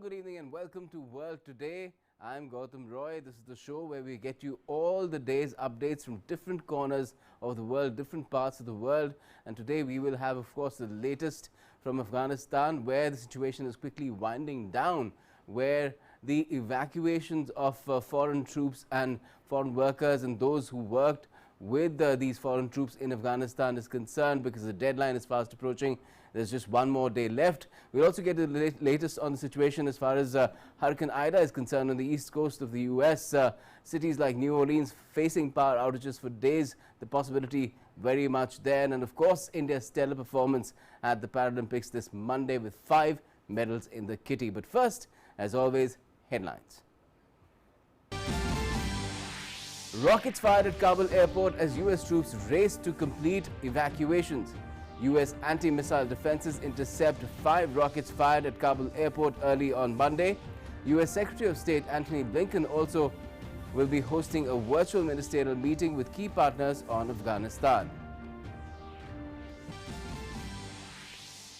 good evening and welcome to World Today. I'm Gautam Roy. This is the show where we get you all the day's updates from different corners of the world, different parts of the world. And today we will have, of course, the latest from Afghanistan, where the situation is quickly winding down, where the evacuations of foreign troops and foreign workers and those who worked with these foreign troops in Afghanistan is concerned, because the deadline is fast approaching. There's just one more day left. We'll also get the latest on the situation as far as Hurricane Ida is concerned on the east coast of the U.S. Cities like New Orleans facing power outages for days, the possibility very much there. And of course, India's stellar performance at the Paralympics this Monday with 5 medals in the kitty. But first, as always, headlines. Rockets fired at Kabul Airport as U.S. troops race to complete evacuations. U.S. anti-missile defenses intercept 5 rockets fired at Kabul Airport early on Monday. U.S. Secretary of State Antony Blinken also will be hosting a virtual ministerial meeting with key partners on Afghanistan.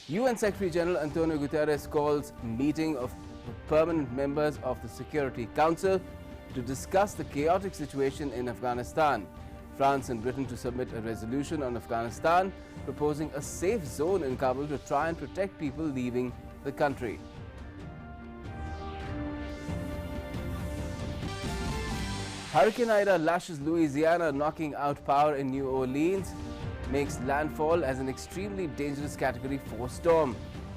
UN Secretary General Antonio Guterres calls meeting of permanent members of the Security Council to discuss the chaotic situation in Afghanistan. France and Britain to submit a resolution on Afghanistan proposing a safe zone in Kabul to try and protect people leaving the country. Hurricane Ida lashes Louisiana, knocking out power in New Orleans, makes landfall as an extremely dangerous Category 4 storm.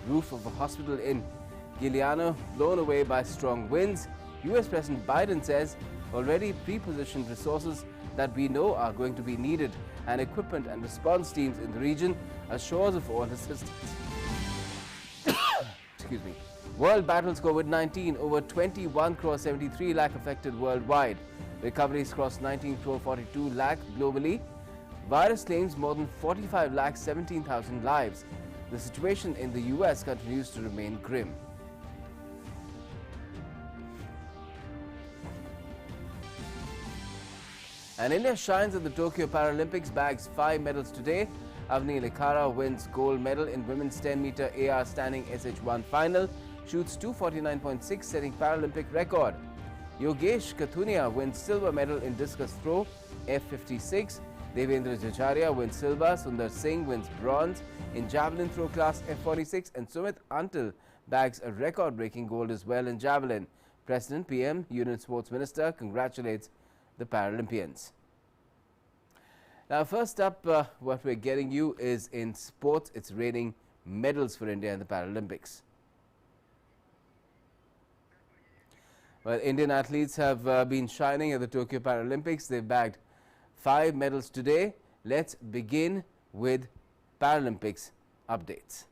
Roof of a hospital in Giuliano blown away by strong winds. U.S. President Biden says already pre-positioned resources that we know are going to be needed, and equipment and response teams in the region assures of all assistance. Excuse me. World battles COVID-19, over 21 crore 73 lakh affected worldwide. Recoveries cross 19 crore 42 lakh globally. Virus claims more than 45 lakh 17,000 lives. The situation in the U.S. continues to remain grim. And India shines at the Tokyo Paralympics, bags 5 medals today. Avni Lekhara wins gold medal in women's 10-meter AR standing SH1 final, shoots 249.6, setting Paralympic record. Yogesh Kathunia wins silver medal in discus throw F56. Devendra Jacharya wins silver. Sundar Singh wins bronze in javelin throw class F46, and Sumit Antil bags a record-breaking gold as well in javelin. President, PM, Union Sports Minister congratulates the Paralympians. Now, first up, what we're getting you is in sports. It's raining medals for India in the Paralympics. Well, Indian athletes have been shining at the Tokyo Paralympics. They've bagged 5 medals today. Let's begin with Paralympics updates.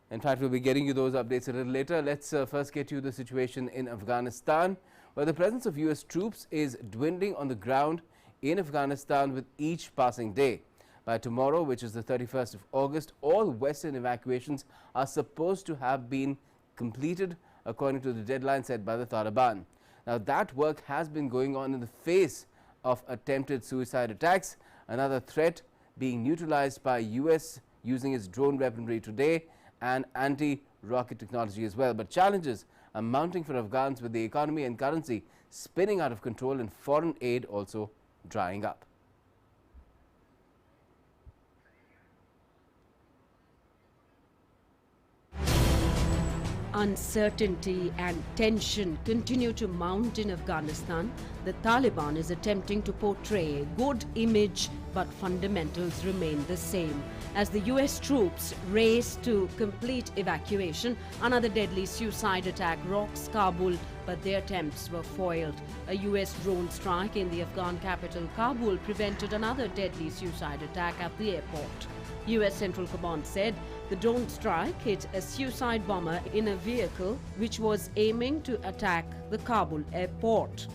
In fact, we'll be getting you those updates a little later. Let's first get you the situation in Afghanistan, where the presence of U.S. troops is dwindling on the ground in Afghanistan with each passing day. By tomorrow, which is the 31st of August, all Western evacuations are supposed to have been completed according to the deadline set by the Taliban. Now, that work has been going on in the face of attempted suicide attacks, another threat being neutralized by U.S. using its drone weaponry today, and anti-rocket technology as well. But challenges are mounting for Afghans, with the economy and currency spinning out of control and foreign aid also drying up. Uncertainty and tension continue to mount in Afghanistan. The Taliban is attempting to portray a good image, but fundamentals remain the same. As the US troops race to complete evacuation, another deadly suicide attack rocks Kabul, but their attempts were foiled. A US drone strike in the Afghan capital Kabul prevented another deadly suicide attack at the airport. US Central Command said the drone strike hit a suicide bomber in a vehicle which was aiming to attack the Kabul airport.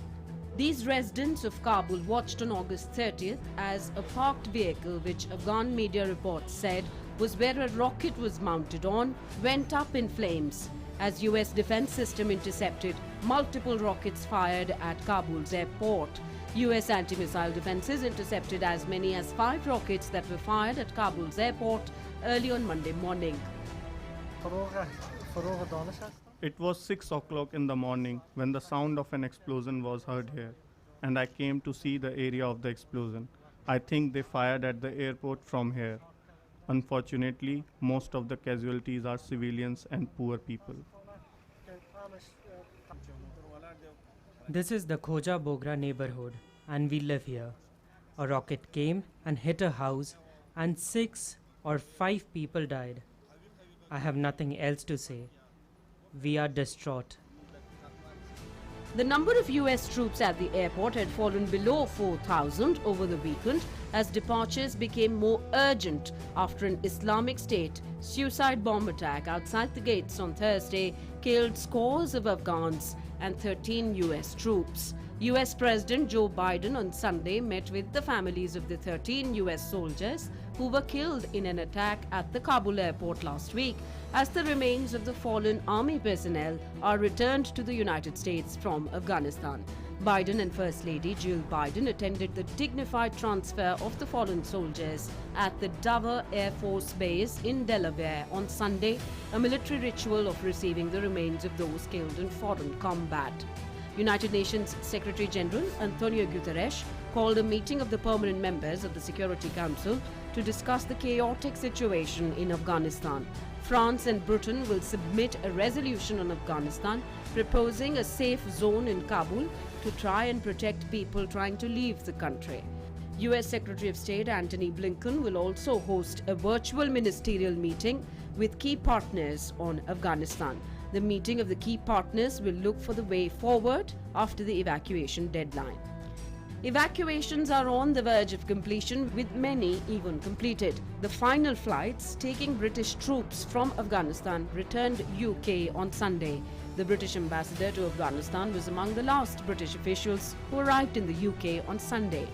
These residents of Kabul watched on August 30th as a parked vehicle, which Afghan media reports said was where a rocket was mounted on, went up in flames as US defense system intercepted multiple rockets fired at Kabul's airport. US anti-missile defenses intercepted as many as 5 rockets that were fired at Kabul's airport early on Monday morning. It was 6 o'clock in the morning when the sound of an explosion was heard here, and I came to see the area of the explosion. I think they fired at the airport from here. Unfortunately, most of the casualties are civilians and poor people. This is the Khoja Bogra neighborhood, and we live here. A rocket came and hit a house, and 6 or 5 people died. I have nothing else to say. We are distraught. The number of US troops at the airport had fallen below 4,000 over the weekend as departures became more urgent after an Islamic State suicide bomb attack outside the gates on Thursday killed scores of Afghans and 13 US troops. US President Joe Biden on Sunday met with the families of the 13 US soldiers who were killed in an attack at the Kabul airport last week, as the remains of the fallen army personnel are returned to the United States from Afghanistan. Biden and First Lady Jill Biden attended the dignified transfer of the fallen soldiers at the Dover Air Force Base in Delaware on Sunday, a military ritual of receiving the remains of those killed in foreign combat. United Nations Secretary General Antonio Guterres called a meeting of the permanent members of the Security Council to discuss the chaotic situation in Afghanistan. France and Britain will submit a resolution on Afghanistan proposing a safe zone in Kabul to try and protect people trying to leave the country. US Secretary of State Antony Blinken will also host a virtual ministerial meeting with key partners on Afghanistan. The meeting of the key partners will look for the way forward after the evacuation deadline. Evacuations are on the verge of completion, with many even completed. The final flights taking British troops from Afghanistan returned UK on Sunday. The British ambassador to Afghanistan was among the last British officials who arrived in the UK on Sunday.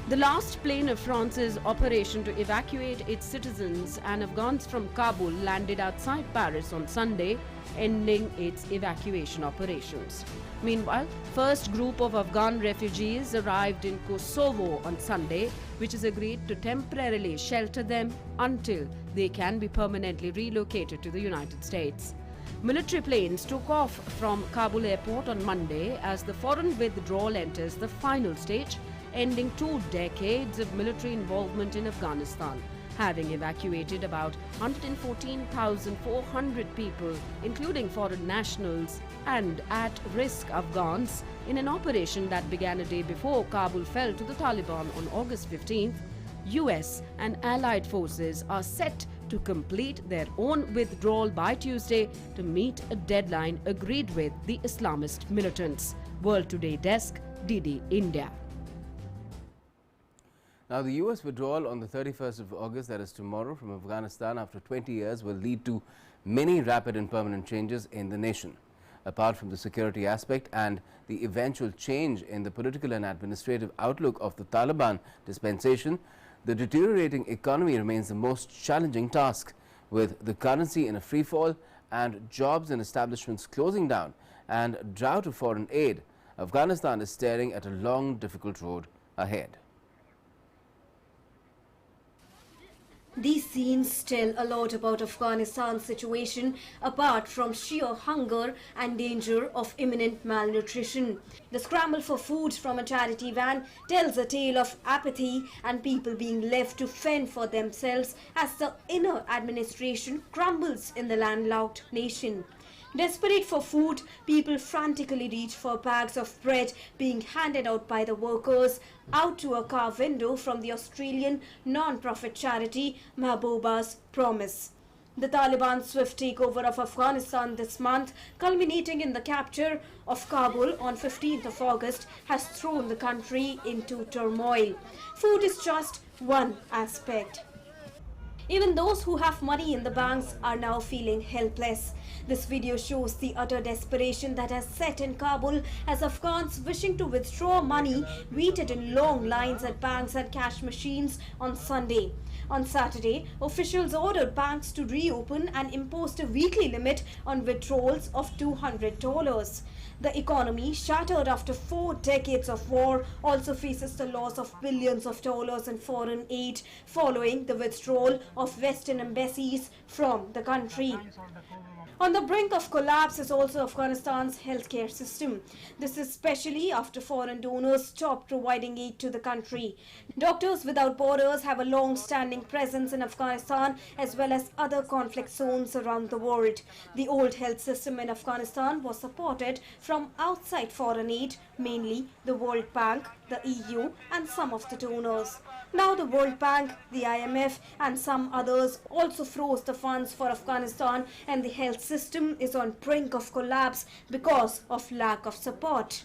The last plane of France's operation to evacuate its citizens and Afghans from Kabul landed outside Paris on Sunday, ending its evacuation operations. Meanwhile, first group of Afghan refugees arrived in Kosovo on Sunday, which has agreed to temporarily shelter them until they can be permanently relocated to the United States. Military planes took off from Kabul airport on Monday as the foreign withdrawal enters the final stage, ending 2 decades of military involvement in Afghanistan, having evacuated about 114,400 people, including foreign nationals and at-risk Afghans, in an operation that began a day before Kabul fell to the Taliban on August 15th. US and allied forces are set to complete their own withdrawal by Tuesday to meet a deadline agreed with the Islamist militants. World Today Desk, DD India. Now, the US withdrawal on the 31st of August, that is tomorrow, from Afghanistan after 20 years will lead to many rapid and permanent changes in the nation. Apart from the security aspect and the eventual change in the political and administrative outlook of the Taliban dispensation, the deteriorating economy remains the most challenging task, with the currency in a free fall and jobs and establishments closing down and drought of foreign aid. Afghanistan is staring at a long, difficult road ahead. These scenes tell a lot about Afghanistan's situation, apart from sheer hunger and danger of imminent malnutrition. The scramble for food from a charity van tells a tale of apathy and people being left to fend for themselves as the inner administration crumbles in the landlocked nation. Desperate for food, people frantically reach for bags of bread being handed out by the workers out to a car window from the Australian non-profit charity Mahbooba's Promise. The Taliban's swift takeover of Afghanistan this month, culminating in the capture of Kabul on 15th of August, has thrown the country into turmoil. Food is just one aspect. Even those who have money in the banks are now feeling helpless. This video shows the utter desperation that has set in Kabul as Afghans wishing to withdraw money waited in long lines at banks and cash machines on Sunday. On Saturday, officials ordered banks to reopen and imposed a weekly limit on withdrawals of $200. The economy, shattered after 4 decades of war, also faces the loss of billions of dollars in foreign aid following the withdrawal of Western embassies from the country. On the brink of collapse is also Afghanistan's healthcare system. This is especially after foreign donors stopped providing aid to the country. Doctors Without Borders have a long-standing presence in Afghanistan as well as other conflict zones around the world. The old health system in Afghanistan was supported from outside foreign aid, mainly the World Bank, the EU and some of the donors. Now the World Bank, the IMF and some others also froze the funds for Afghanistan, and the health system is on brink of collapse because of lack of support.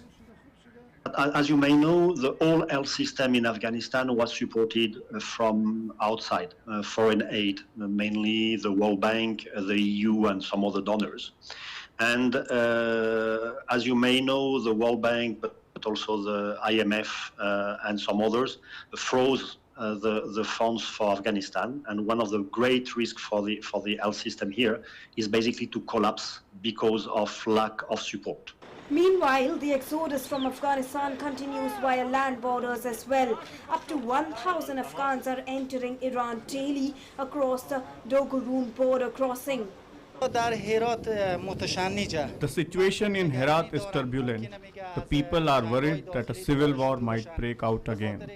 As you may know, the whole health system in Afghanistan was supported from outside foreign aid, mainly the World Bank, the EU and some other donors. And as you may know, the World Bank, but also the IMF and some others froze the funds for Afghanistan. And one of the great risks for the health system here is basically to collapse because of lack of support. Meanwhile, the exodus from Afghanistan continues via land borders as well. Up to 1,000 Afghans are entering Iran daily across the Dogurun border crossing. The situation in Herat is turbulent. The people are worried that a civil war might break out again.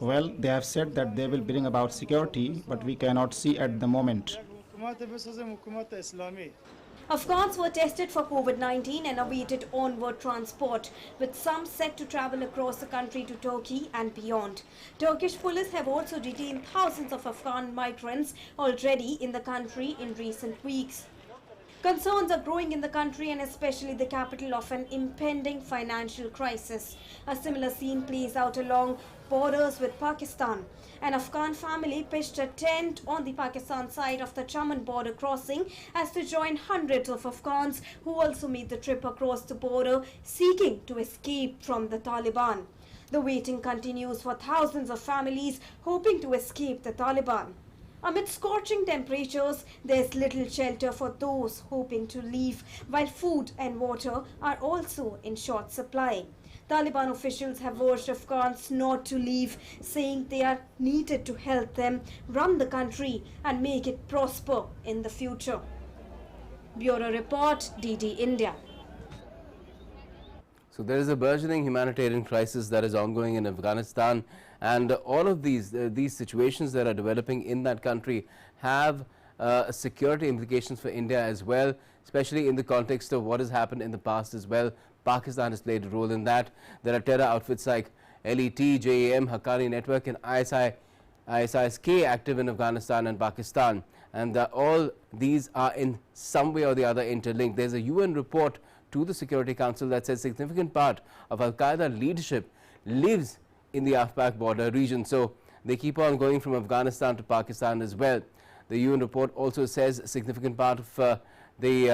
Well, they have said that they will bring about security, but we cannot see at the moment. Afghans were tested for COVID-19 and awaited onward transport, with some set to travel across the country to Turkey and beyond. Turkish police have also detained thousands of Afghan migrants already in the country in recent weeks. Concerns are growing in the country and especially the capital of an impending financial crisis. A similar scene plays out along borders with Pakistan. An Afghan family pitched a tent on the Pakistan side of the Chaman border crossing as to join hundreds of Afghans who also made the trip across the border seeking to escape from the Taliban. The waiting continues for thousands of families hoping to escape the Taliban. Amid scorching temperatures, there is little shelter for those hoping to leave, while food and water are also in short supply. Taliban officials have urged Afghans not to leave, saying they are needed to help them run the country and make it prosper in the future. Bureau Report, DD India. So there is a burgeoning humanitarian crisis that is ongoing in Afghanistan, and all of these situations that are developing in that country have security implications for India as well, especially in the context of what has happened in the past as well. Pakistan has played a role in that. There are terror outfits like LET, JAM, Haqqani Network and ISIS-K active in Afghanistan and Pakistan, and all these are in some way or the other interlinked. There's a UN report to the Security Council that says a significant part of Al-Qaeda leadership lives in the Afpak border region, so they keep on going from Afghanistan to Pakistan as well. The UN report also says a significant part of the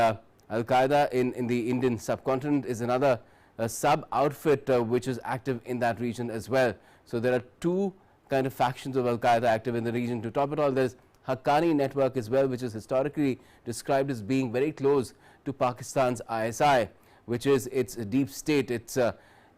Al-Qaeda in the Indian subcontinent is another sub-outfit which is active in that region as well. So there are two kind of factions of Al-Qaeda active in the region. To top it all, there's Haqqani Network as well, which is historically described as being very close to Pakistan's ISI, which is its deep state, its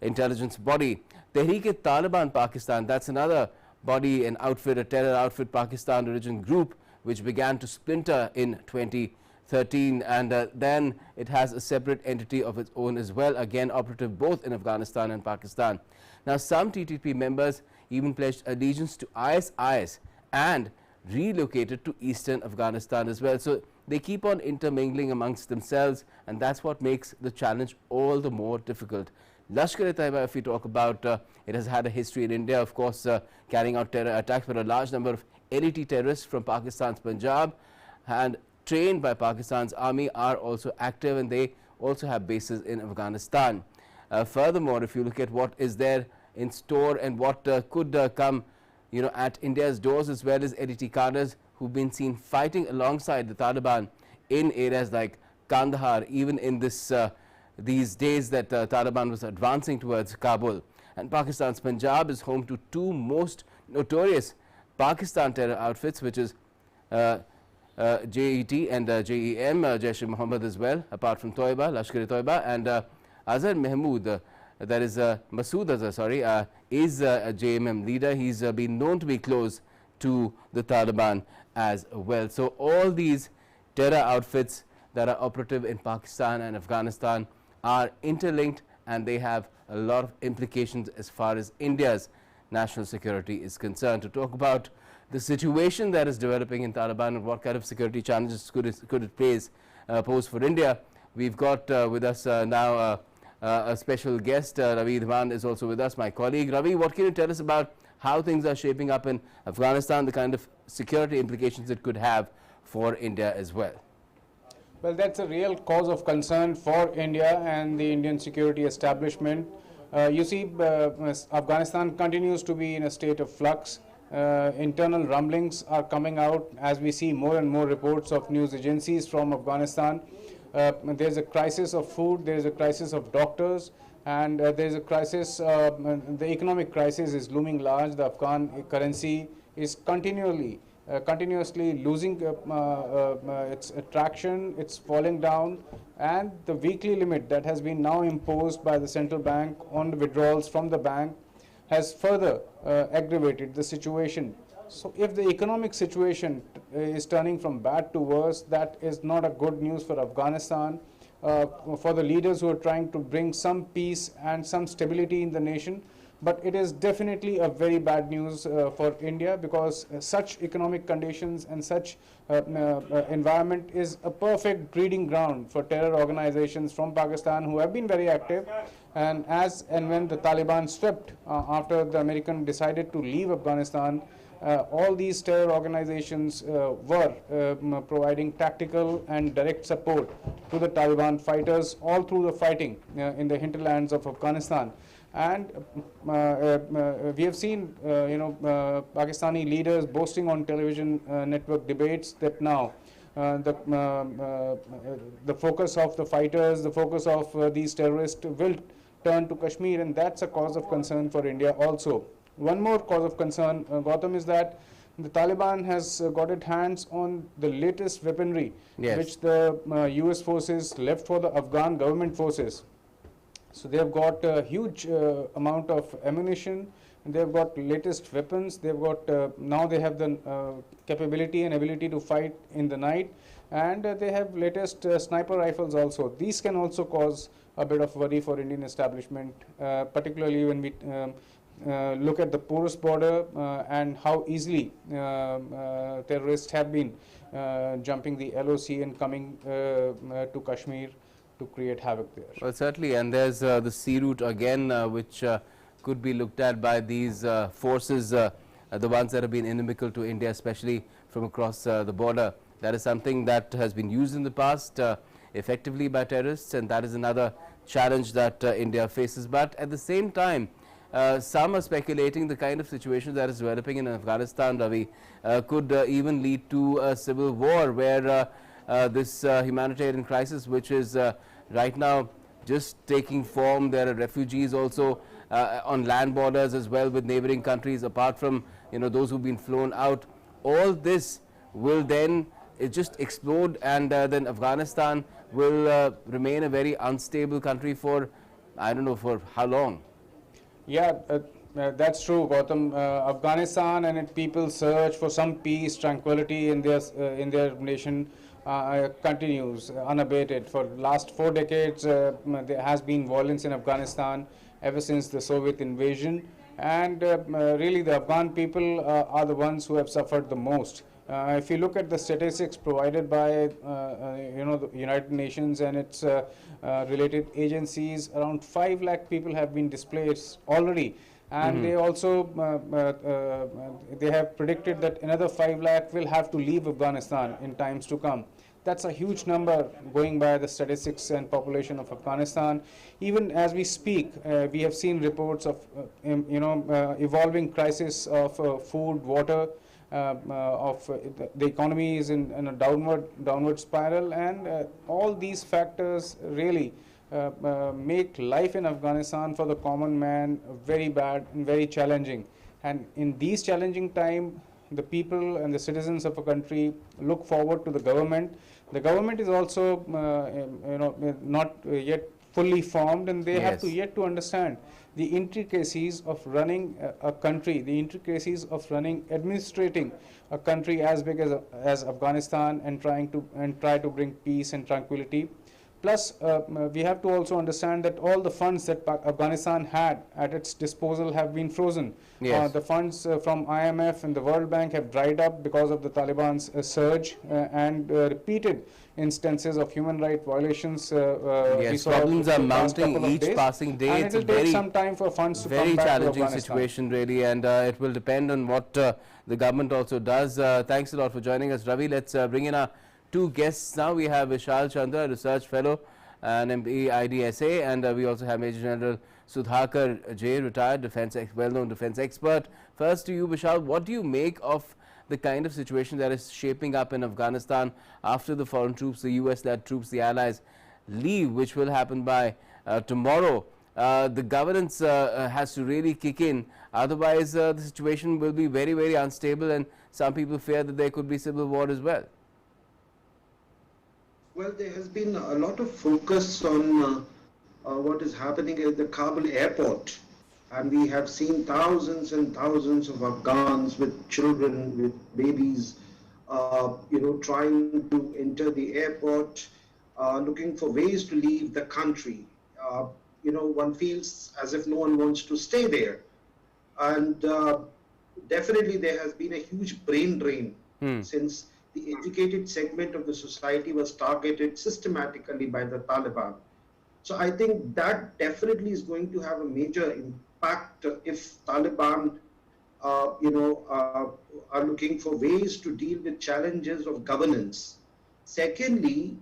intelligence body. Tehreek-e-Taliban Pakistan, that's another body and outfit, a terror outfit, Pakistan origin group, which began to splinter in 2013, and then it has a separate entity of its own as well, again operative both in Afghanistan and Pakistan. Now some TTP members even pledged allegiance to ISIS and relocated to eastern Afghanistan as well. So they keep on intermingling amongst themselves, and that's what makes the challenge all the more difficult. Lashkar-e-Taiba, if we talk about, it has had a history in India, of course, carrying out terror attacks, but a large number of LET terrorists from Pakistan's Punjab and trained by Pakistan's army are also active, and they also have bases in Afghanistan. Furthermore, if you look at what is there in store and what could come at India's doors, as well as LET cadres who've been seen fighting alongside the Taliban in areas like Kandahar, even in these days that Taliban was advancing towards Kabul. And Pakistan's Punjab is home to two most notorious Pakistan terror outfits, which is JET and JEM, Jaish-e-Mohammed as well, apart from Toiba, Lashkar-e-Toiba, and Azhar Mahmood, that is Masood Azhar, sorry, is a JMM leader. He's been known to be close to the Taliban as well. So all these terror outfits that are operative in Pakistan and Afghanistan are interlinked, and they have a lot of implications as far as India's national security is concerned. To talk about the situation that is developing in Taliban and what kind of security challenges could it pose for India, we've got with us now a special guest. Ravi Dhawan is also with us, my colleague. Ravi, what can you tell us about how things are shaping up in Afghanistan, the kind of security implications it could have for India as well? Well, that's a real cause of concern for India and the Indian security establishment. You see, Afghanistan continues to be in a state of flux. Internal rumblings are coming out as we see more and more reports of news agencies from Afghanistan. There's a crisis of food, there's a crisis of doctors, and there's a crisis, the economic crisis is looming large. The Afghan currency is continuously losing its attraction, it's falling down, and the weekly limit that has been now imposed by the central bank on the withdrawals from the bank has further aggravated the situation. So if the economic situation is turning from bad to worse, that is not a good news for Afghanistan, for the leaders who are trying to bring some peace and some stability in the nation. But it is definitely a very bad news for India, because such economic conditions and such environment is a perfect breeding ground for terror organizations from Pakistan who have been very active. And as and when the Taliban swept after the American decided to leave Afghanistan, all these terror organizations were providing tactical and direct support to the Taliban fighters all through the fighting in the hinterlands of Afghanistan. And we have seen, Pakistani leaders boasting on television network debates that now the focus of the fighters, the focus of these terrorists will turn to Kashmir, and that's a cause of concern for India also. One more cause of concern, Gautam, is that the Taliban has got its hands on the latest weaponry, yes, which the US forces left for the Afghan government forces. So they have got a huge amount of ammunition, and they have got latest weapons. They've got now they have the capability and ability to fight in the night, and they have latest sniper rifles also. These can also cause a bit of worry for Indian establishment, particularly when we look at the porous border and how easily terrorists have been jumping the LOC and coming to Kashmir to create havoc there. Well, certainly, and there's the sea route again, which could be looked at by these forces, the ones that have been inimical to India, especially from across the border. That is something that has been used in the past effectively by terrorists, and that is another challenge that India faces. But at the same time, some are speculating the kind of situation that is developing in Afghanistan, Ravi, could even lead to a civil war, where this humanitarian crisis, which is right now just taking form. There are refugees also on land borders as well with neighboring countries, apart from those who've been flown out. All this will then just explode, and then Afghanistan will remain a very unstable country for, I don't know, for how long. Yeah, that's true, Gautam. Afghanistan and its people search for some peace, tranquility in their nation continues unabated. For last 4 decades, there has been violence in Afghanistan ever since the Soviet invasion, and really the Afghan people are the ones who have suffered the most. If you look at the statistics provided by the United Nations and its related agencies, around 5 lakh people have been displaced already, and they also they have predicted that another 5 lakh will have to leave Afghanistan in times to come. That's a huge number going by the statistics and population of Afghanistan. Even as we speak, we have seen reports of evolving crisis of food, water, the economy is in a downward spiral, and all these factors really make life in Afghanistan for the common man very bad and very challenging. And in these challenging times, the people and the citizens of a country look forward to the government. The government is also not yet fully formed, and they have to yet to understand the intricacies of running a country, the intricacies of administrating a country as big as Afghanistan, and try to bring peace and tranquility. Plus, we have to also understand that all the funds that Afghanistan had at its disposal have been frozen. Yes. The funds from IMF and the World Bank have dried up because of the Taliban's surge and repeated instances of human rights violations. Yes, problems are mounting each passing day. And it will take some time for funds to come back to Afghanistan. Very challenging situation, really, and it will depend on what the government also does. Thanks a lot for joining us, Ravi. Let's bring in our two guests now. We have Vishal Chandra, Research Fellow and MP IDSA, and we also have Major General Sudhakar J, retired well-known defense expert. First to you, Vishal, what do you make of the kind of situation that is shaping up in Afghanistan after the foreign troops, the US-led troops, the allies leave, which will happen by tomorrow? The governance has to really kick in, otherwise the situation will be very, very unstable, and some people fear that there could be civil war as well. Well, there has been a lot of focus on what is happening at the Kabul Airport, and we have seen thousands and thousands of Afghans with children, with babies, trying to enter the airport, looking for ways to leave the country. One feels as if no one wants to stay there, and definitely there has been a huge brain drain since the educated segment of the society was targeted systematically by the Taliban. So I think that definitely is going to have a major impact if Taliban, are looking for ways to deal with challenges of governance. Secondly,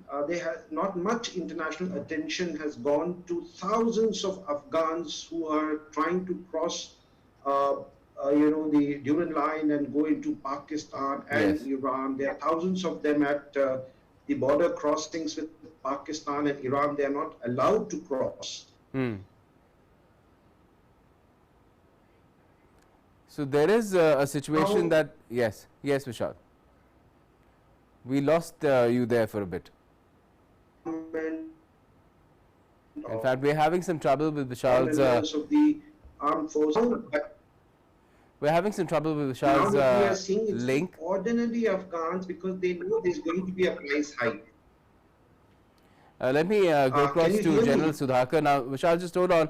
not much international attention has gone to thousands of Afghans who are trying to cross the Durand line and go into Pakistan and Iran. There are thousands of them at the border crossings with Pakistan and Iran. They are not allowed to cross. So there is a situation that, yes, Vishal. We lost you there for a bit. In fact, we are having some trouble with Vishal's of the armed forces. We're having some trouble with Vishal's link. Ordinary Afghans, because they know there's going to be a price hike. Let me go across to General Sudhakar. Now, Vishal, just hold on.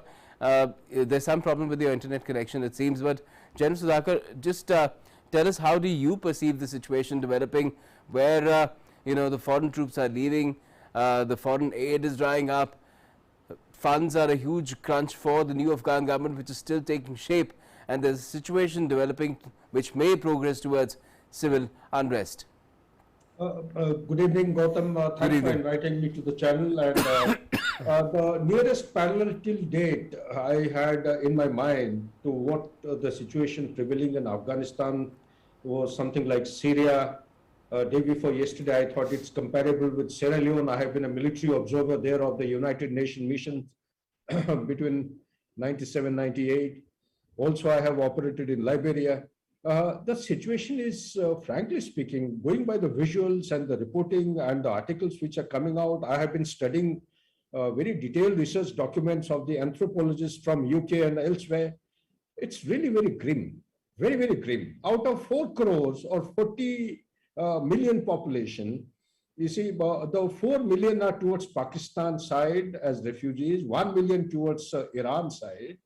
There's some problem with your internet connection, it seems. But General Sudhakar, just tell us, how do you perceive the situation developing where, the foreign troops are leaving, the foreign aid is drying up, funds are a huge crunch for the new Afghan government, which is still taking shape, and there's a situation developing which may progress towards civil unrest? Good evening, Gautam. Thanks for inviting me to the channel. And the nearest parallel till date I had in my mind to what the situation prevailing in Afghanistan was something like Syria. Day before yesterday, I thought it's comparable with Sierra Leone. I have been a military observer there of the United Nations mission between 97, 98. Also, I have operated in Liberia. The situation is, frankly speaking, going by the visuals and the reporting and the articles which are coming out. I have been studying very detailed research documents of the anthropologists from UK and elsewhere. It's really very grim, very, very grim. Out of 4 crores or 40 million population, you see, the 4 million are towards Pakistan side as refugees, 1 million towards Iran side.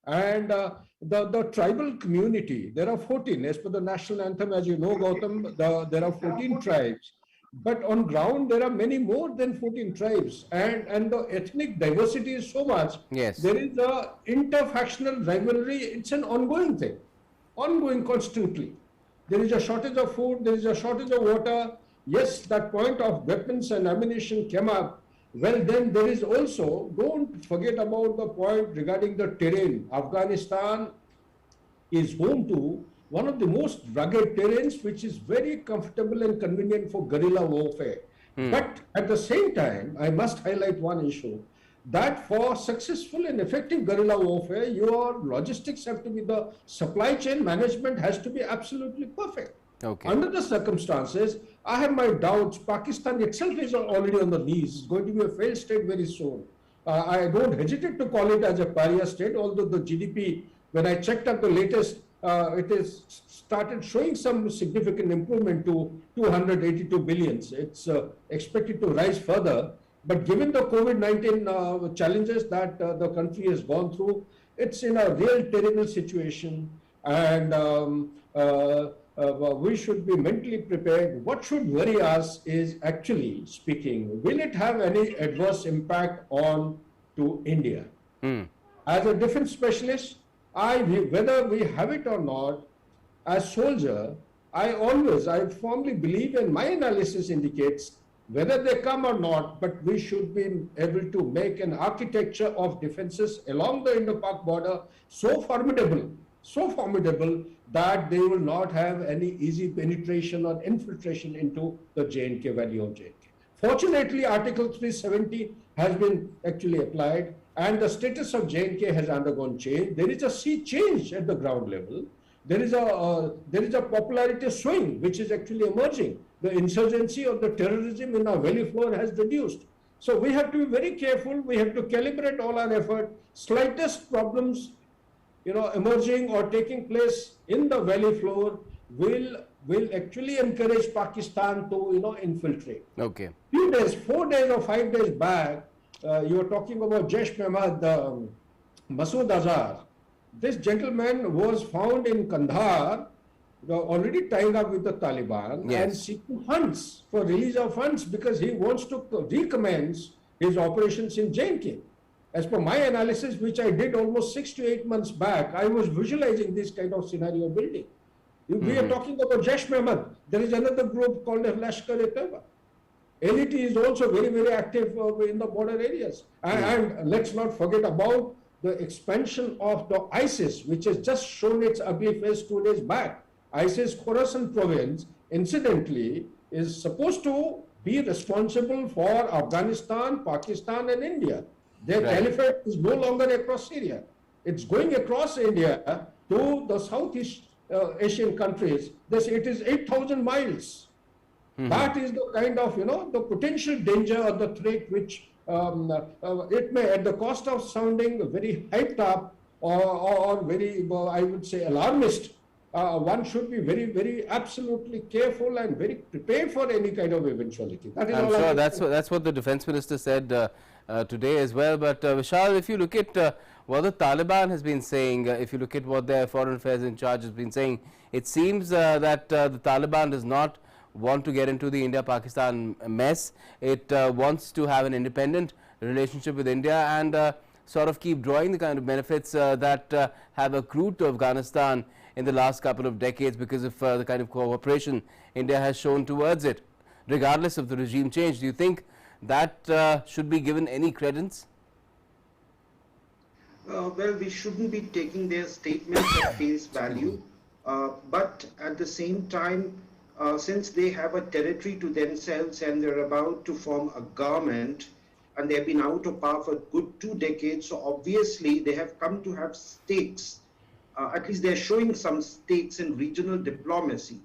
And the tribal community, there are 14, as per the national anthem, as you know, Gautam, there are 14 tribes. But on ground, there are many more than 14 tribes. And the ethnic diversity is so much. Yes. There is a interfactional rivalry. It's an ongoing thing, ongoing constantly. There is a shortage of food, there is a shortage of water. yes, that point of weapons and ammunition came up. Well, then there is also, don't forget about the point regarding the terrain. Afghanistan is home to one of the most rugged terrains, which is very comfortable and convenient for guerrilla warfare. But at the same time, I must highlight one issue, that for successful and effective guerrilla warfare, your logistics have to be, the supply chain management has to be absolutely perfect. Okay. Under the circumstances, I have my doubts. Pakistan itself is already on the knees. It's going to be a failed state very soon. I don't hesitate to call it as a pariah state, although the GDP, when I checked up the latest, it is started showing some significant improvement to 282 billions. It's expected to rise further. But given the COVID-19 challenges that the country has gone through, it's in a real terrible situation. And we should be mentally prepared. What should worry us is, actually speaking, will it have any adverse impact on to India? As a defense specialist, whether we have it or not, as soldier, I firmly believe, and my analysis indicates, whether they come or not, but we should be able to make an architecture of defenses along the Indo-Pak border so formidable that they will not have any easy penetration or infiltration into the J&K, Valley of J&K. Fortunately, Article 370 has been actually applied, and the status of J&K has undergone change. There is a sea change at the ground level. There is a popularity swing which is actually emerging. The insurgency or the terrorism in our valley floor has reduced. So we have to be very careful. We have to calibrate all our effort. Slightest problems, emerging or taking place in the valley floor will actually encourage Pakistan to, infiltrate. Okay. 4 days or 5 days back, you were talking about Jaish-e-Mohammed, Masood Azhar. This gentleman was found in Kandahar, already tying up with the Taliban, and seeking funds for release of funds because he wants to recommence his operations in J&K. As per my analysis, which I did almost 6 to 8 months back, I was visualizing this kind of scenario building. We are talking about Jaish-e-Mohammed. There is another group called Lashkar-e-Taiba. LET is also very, very active in the border areas. And let's not forget about the expansion of the ISIS, which has just shown its ugly face 2 days back. ISIS Khorasan province, incidentally, is supposed to be responsible for Afghanistan, Pakistan, and India. Their caliphate is no longer across Syria. It's going across India to the Southeast Asian countries. It is 8,000 miles. That is the kind of, the potential danger or the threat which it may, at the cost of sounding very hyped up or very, I would say, alarmist, one should be very, very absolutely careful and very prepared for any kind of eventuality. That is I'm sure that's what the defense minister said today as well. But Vishal, if you look at what the Taliban has been saying, if you look at what their foreign affairs in charge has been saying, it seems that the Taliban does not want to get into the India-Pakistan mess. It wants to have an independent relationship with India and sort of keep drawing the kind of benefits that have accrued to Afghanistan in the last couple of decades because of the kind of cooperation India has shown towards it, regardless of the regime change. Do you think that should be given any credence? Well, we shouldn't be taking their statements at face value, but at the same time, since they have a territory to themselves and they're about to form a government and they've been out of power for a good 2 decades, so obviously they have come to have stakes. At least they're showing some stakes in regional diplomacy.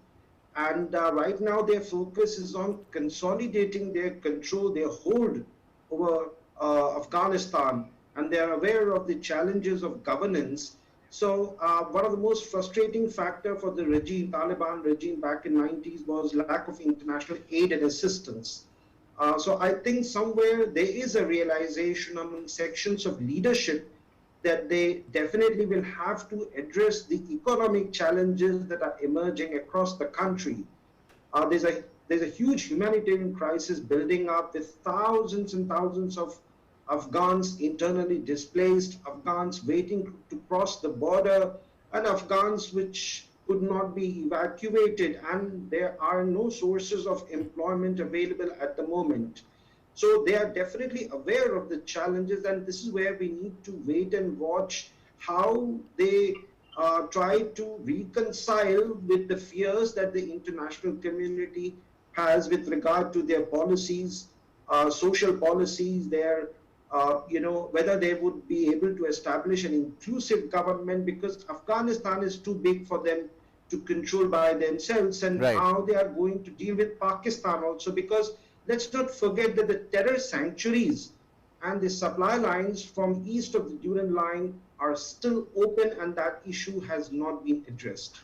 And right now their focus is on consolidating their control, their hold over Afghanistan, and they're aware of the challenges of governance. So one of the most frustrating factor for the regime, Taliban regime back in 90s, was lack of international aid and assistance. So I think somewhere there is a realization among sections of leadership that they definitely will have to address the economic challenges that are emerging across the country. There's a huge humanitarian crisis building up with thousands and thousands of Afghans internally displaced, Afghans waiting to cross the border, and Afghans which could not be evacuated, and there are no sources of employment available at the moment. So they are definitely aware of the challenges, and this is where we need to wait and watch how they try to reconcile with the fears that the international community has with regard to their policies, social policies, their whether they would be able to establish an inclusive government, because Afghanistan is too big for them to control by themselves, and how they are going to deal with Pakistan also, because let's not forget that the terror sanctuaries and the supply lines from east of the Duran line are still open, and that issue has not been addressed.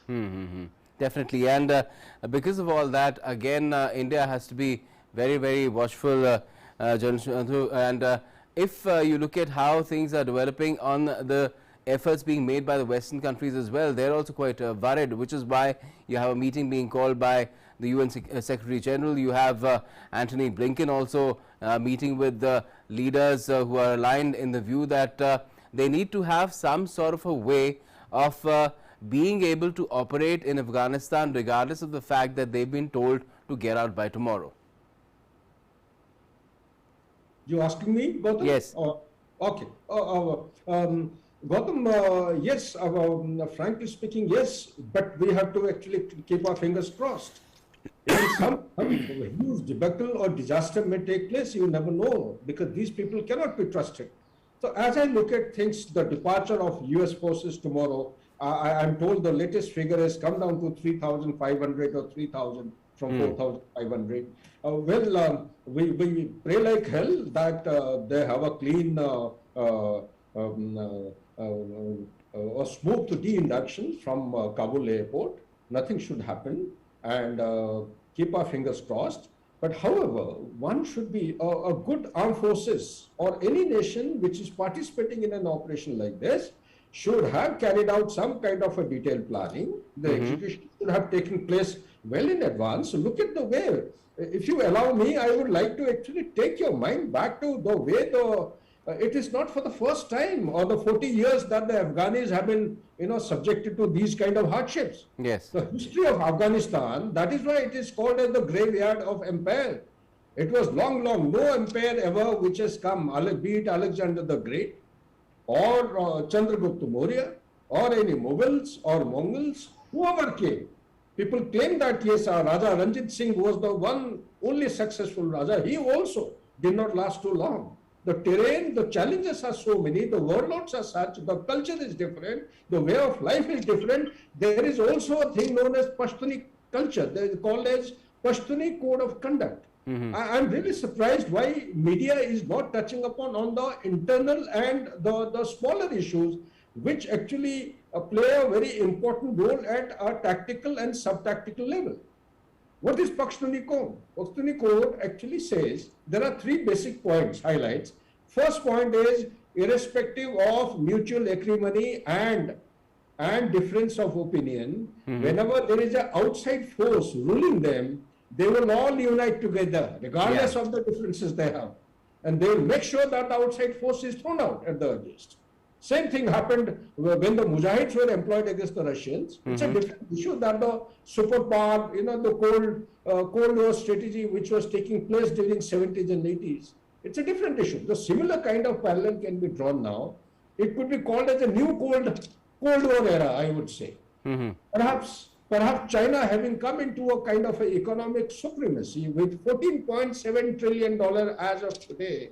Definitely, and because of all that, again, India has to be very, very watchful, and if you look at how things are developing on the efforts being made by the Western countries as well, they're also quite worried, which is why you have a meeting being called by the UN Secretary General. You have Antony Blinken also meeting with the leaders who are aligned in the view that they need to have some sort of a way of being able to operate in Afghanistan regardless of the fact that they've been told to get out by tomorrow. You asking me, Gautam? Yes. Okay. Gautam, yes, frankly speaking, yes, but we have to actually keep our fingers crossed. Some huge debacle or disaster may take place, you never know, because these people cannot be trusted. So as I look at things, the departure of US forces tomorrow, I'm told the latest figure has come down to 3,500 or 3,000 from 4,500. We pray like hell that they have a clean or smooth de-induction from Kabul Airport. Nothing should happen, and keep our fingers crossed. But however, one should be a good armed forces or any nation which is participating in an operation like this should have carried out some kind of a detailed planning. The execution should have taken place well in advance. So look at the way. If you allow me, I would like to actually take your mind back to the way it is not for the first time or the 40 years that the Afghanis have been, subjected to these kind of hardships. Yes. The history of Afghanistan, that is why it is called as the graveyard of empire. It was long, no empire ever which has come, be it Alexander the Great or Chandragupta Maurya or any Mughals or Mongols, whoever came. People claim that yes, Raja Ranjit Singh was the only successful Raja. He also did not last too long. The terrain, the challenges are so many, the warlords are such, the culture is different, the way of life is different. There is also a thing known as Pashtuni culture. They is called as Pashtuni code of conduct. I'm really surprised why media is not touching upon on the internal and the smaller issues, which actually play a very important role at a tactical and sub-tactical level. What is Pashtuni code? Pashtuni code actually says there are three basic points, highlights. First point is irrespective of mutual acrimony and difference of opinion, whenever there is an outside force ruling them, they will all unite together, regardless of the differences they have. And they will make sure that the outside force is thrown out at the earliest. Same thing happened when the Mujahids were employed against the Russians. It's a different issue that the superpower, the Cold War strategy which was taking place during 70s and 80s. It's a different issue. The similar kind of parallel can be drawn now. It could be called as a new Cold War era, I would say. Perhaps China having come into a kind of a economic supremacy with $14.7 trillion as of today,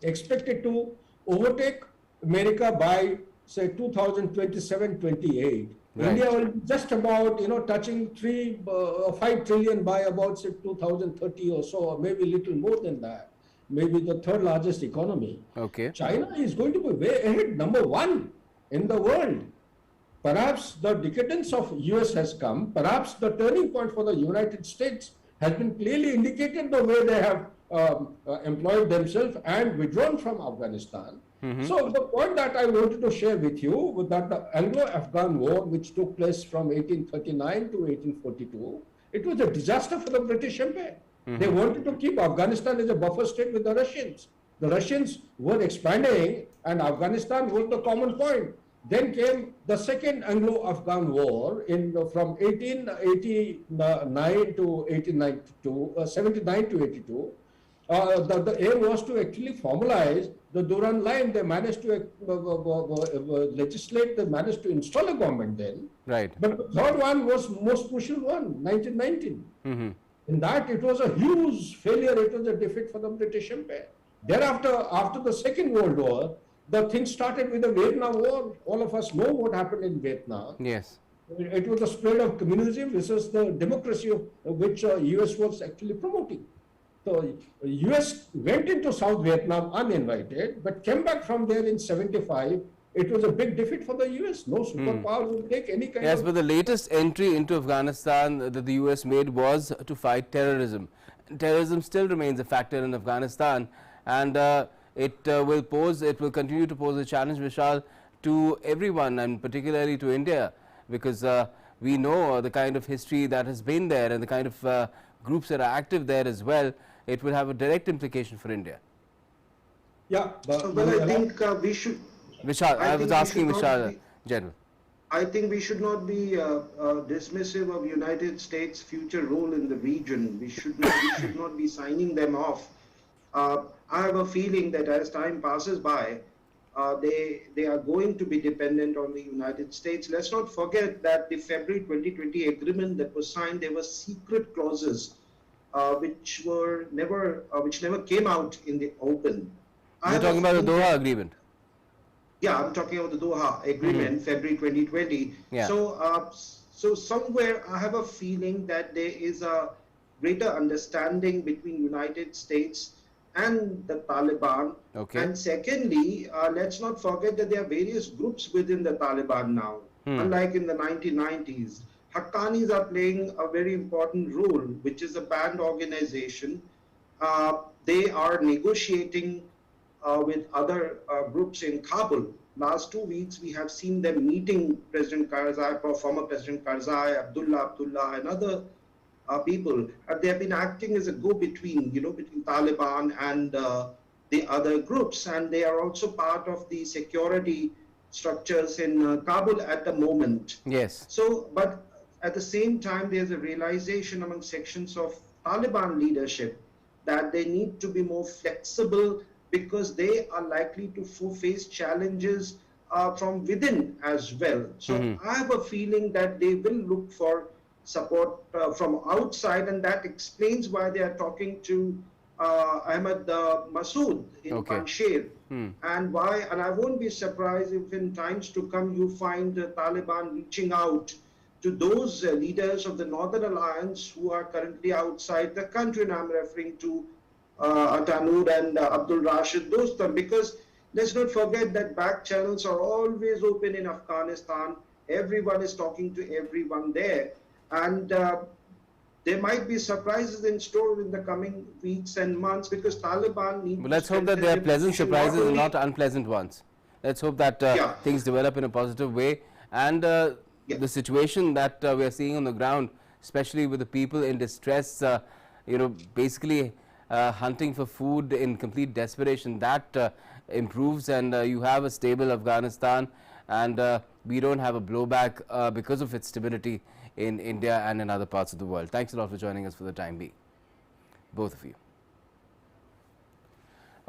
expected to overtake America by say 2027-28. Right. India will be just about touching 5 trillion by about say 2030 or so, or maybe a little more than that. Maybe the third largest economy. Okay. China is going to be way ahead, number one in the world. Perhaps the decadence of US has come. Perhaps the turning point for the United States has been clearly indicated the way they have employed themselves and withdrawn from Afghanistan. So the point that I wanted to share with you was that the Anglo-Afghan War, which took place from 1839 to 1842, it was a disaster for the British Empire. They wanted to keep Afghanistan as a buffer state with the Russians. The Russians were expanding and Afghanistan was the common point. Then came the second Anglo-Afghan war from 1889 to 1892, 79 to 82. The aim was to actually formalize the Durand line. They managed to legislate, they managed to install a government then. Right. But the third one was most crucial one, 1919. Mm-hmm. In that, it was a huge failure. It was a defeat for the British Empire. Thereafter, after the Second World War, the thing started with the Vietnam War. All of us know what happened in Vietnam. Yes. It was the spread of communism versus the democracy of which US was actually promoting. So US went into South Vietnam uninvited, but came back from there in 75. It was a big defeat for the US. No superpower would take any kind of... Yes, but the latest entry into Afghanistan that the US made was to fight terrorism. Terrorism still remains a factor in Afghanistan, and it will continue to pose a challenge, Vishal, to everyone, and particularly to India, because we know the kind of history that has been there and the kind of groups that are active there as well. It will have a direct implication for India. Yeah, but I think we should... Vishal, I was asking Vishal, General. I think we should not be dismissive of United States' future role in the region. We should not be signing them off. I have a feeling that as time passes by, they are going to be dependent on the United States. Let's not forget that the February 2020 agreement that was signed, there were secret clauses which never came out in the open. You're talking about the Doha agreement. Yeah, I'm talking about the Doha agreement, February 2020. Yeah. So somewhere I have a feeling that there is a greater understanding between United States and the Taliban. Okay. And secondly, let's not forget that there are various groups within the Taliban now. Unlike in the 1990s, Haqqanis are playing a very important role, which is a banned organization. They are negotiating with other groups in Kabul. Last 2 weeks, we have seen them meeting President Karzai, former President Karzai, Abdullah, and other people. They have been acting as a go-between, between Taliban and the other groups. And they are also part of the security structures in Kabul at the moment. Yes. So, but at the same time, there's a realization among sections of Taliban leadership that they need to be more flexible, because they are likely to face challenges from within as well. So I have a feeling that they will look for support from outside, and that explains why they are talking to Ahmad Masood in Panjshir. And I won't be surprised if in times to come you find the Taliban reaching out to those leaders of the Northern Alliance who are currently outside the country, and I'm referring to Atanud and Abdul Rashid Dostum, because let's not forget that back channels are always open in Afghanistan. Everyone is talking to everyone there, and there might be surprises in store in the coming weeks and months, because Taliban need. But let's hope that they are pleasant surprises and not unpleasant ones. Let's hope that things develop in a positive way, and the situation that we are seeing on the ground, especially with the people in distress, basically hunting for food in complete desperation, that improves, and you have a stable Afghanistan, and we don't have a blowback because of its stability in India and in other parts of the world. Thanks a lot for joining us for the time being, both of you.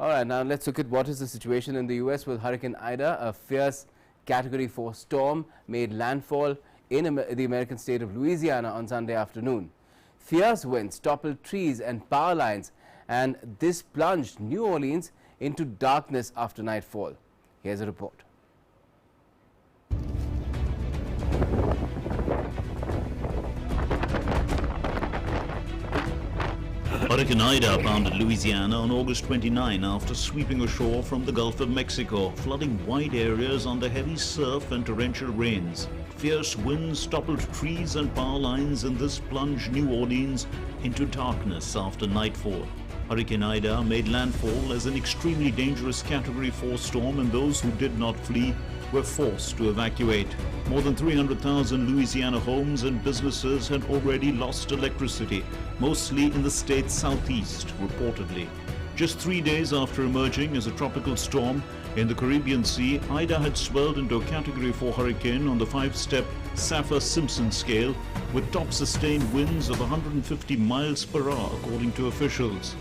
All right, now let's look at what is the situation in the US with Hurricane Ida. A fierce Category 4 storm made landfall in the American state of Louisiana on Sunday afternoon. Fierce winds toppled trees and power lines, and this plunged New Orleans into darkness after nightfall. Here's a report. Hurricane Ida pounded Louisiana on August 29 after sweeping ashore from the Gulf of Mexico, flooding wide areas under heavy surf and torrential rains. Fierce winds toppled trees and power lines, and this plunged New Orleans into darkness after nightfall. Hurricane Ida made landfall as an extremely dangerous Category 4 storm, and those who did not flee were forced to evacuate. More than 300,000 Louisiana homes and businesses had already lost electricity, mostly in the state's southeast, reportedly. Just 3 days after emerging as a tropical storm, In the Caribbean Sea, Ida had swelled into a Category 4 hurricane on the 5-step Saffir-Simpson scale, with top sustained winds of 150 miles per hour, according to officials.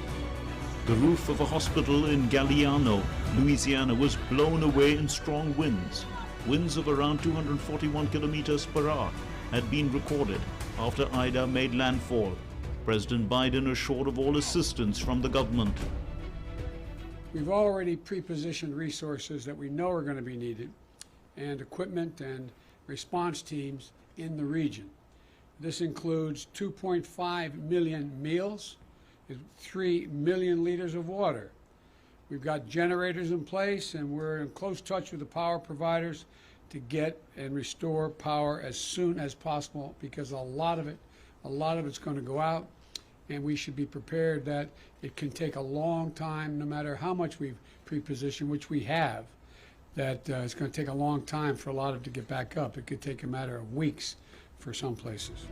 The roof of a hospital in Galliano, Louisiana, was blown away in strong winds. Winds of around 241 kilometers per hour had been recorded after Ida made landfall. President Biden assured of all assistance from the government. We've already pre-positioned resources that we know are going to be needed, and equipment and response teams in the region. This includes 2.5 million meals, 3 million liters of water. We've got generators in place, and we're in close touch with the power providers to get and restore power as soon as possible, because a lot of it's going to go out, and we should be prepared that it can take a long time, no matter how much we've pre-positioned, which we have, that it's going to take a long time for a lot of it to get back up. It could take a matter of weeks for some places.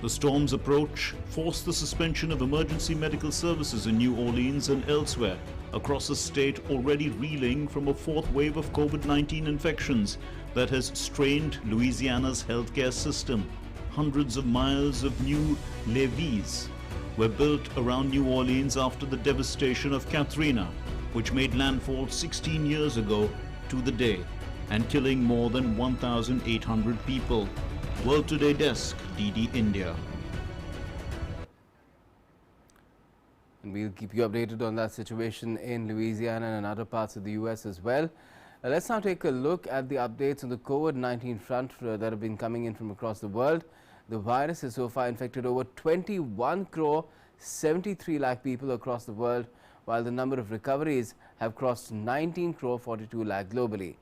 The storm's approach forced the suspension of emergency medical services in New Orleans and elsewhere across a state already reeling from a fourth wave of COVID-19 infections that has strained Louisiana's healthcare system. Hundreds of miles of new levees were built around New Orleans after the devastation of Katrina, which made landfall 16 years ago to the day and killing more than 1,800 people. World Today Desk, DD India. And we'll keep you updated on that situation in Louisiana and other parts of the U.S. as well. Let's now take a look at the updates on the COVID-19 front that have been coming in from across the world. The virus has so far infected over 21 crore 73 lakh people across the world, while the number of recoveries have crossed 19 crore 42 lakh globally.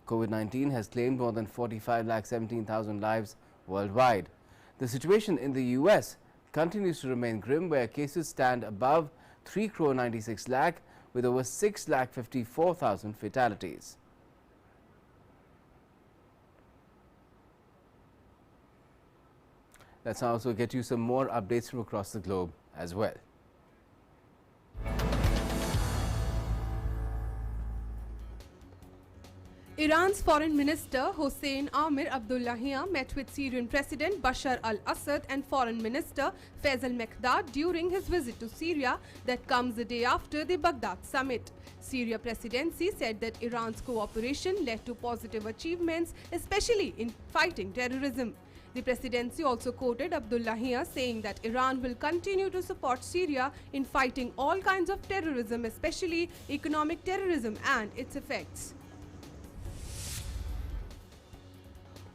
COVID-19 has claimed more than 45 lakh 17,000 lives worldwide. The situation in the U.S. continues to remain grim, where cases stand above 3 crore 96 lakh with over 6 lakh 54,000 fatalities. Let's also get you some more updates from across the globe as well. Iran's Foreign Minister Hossein Amir Abdullahian met with Syrian President Bashar al-Assad and Foreign Minister Faisal Mekdad during his visit to Syria that comes a day after the Baghdad summit. Syria presidency said that Iran's cooperation led to positive achievements, especially in fighting terrorism. The presidency also quoted Abdullahian saying that Iran will continue to support Syria in fighting all kinds of terrorism, especially economic terrorism and its effects.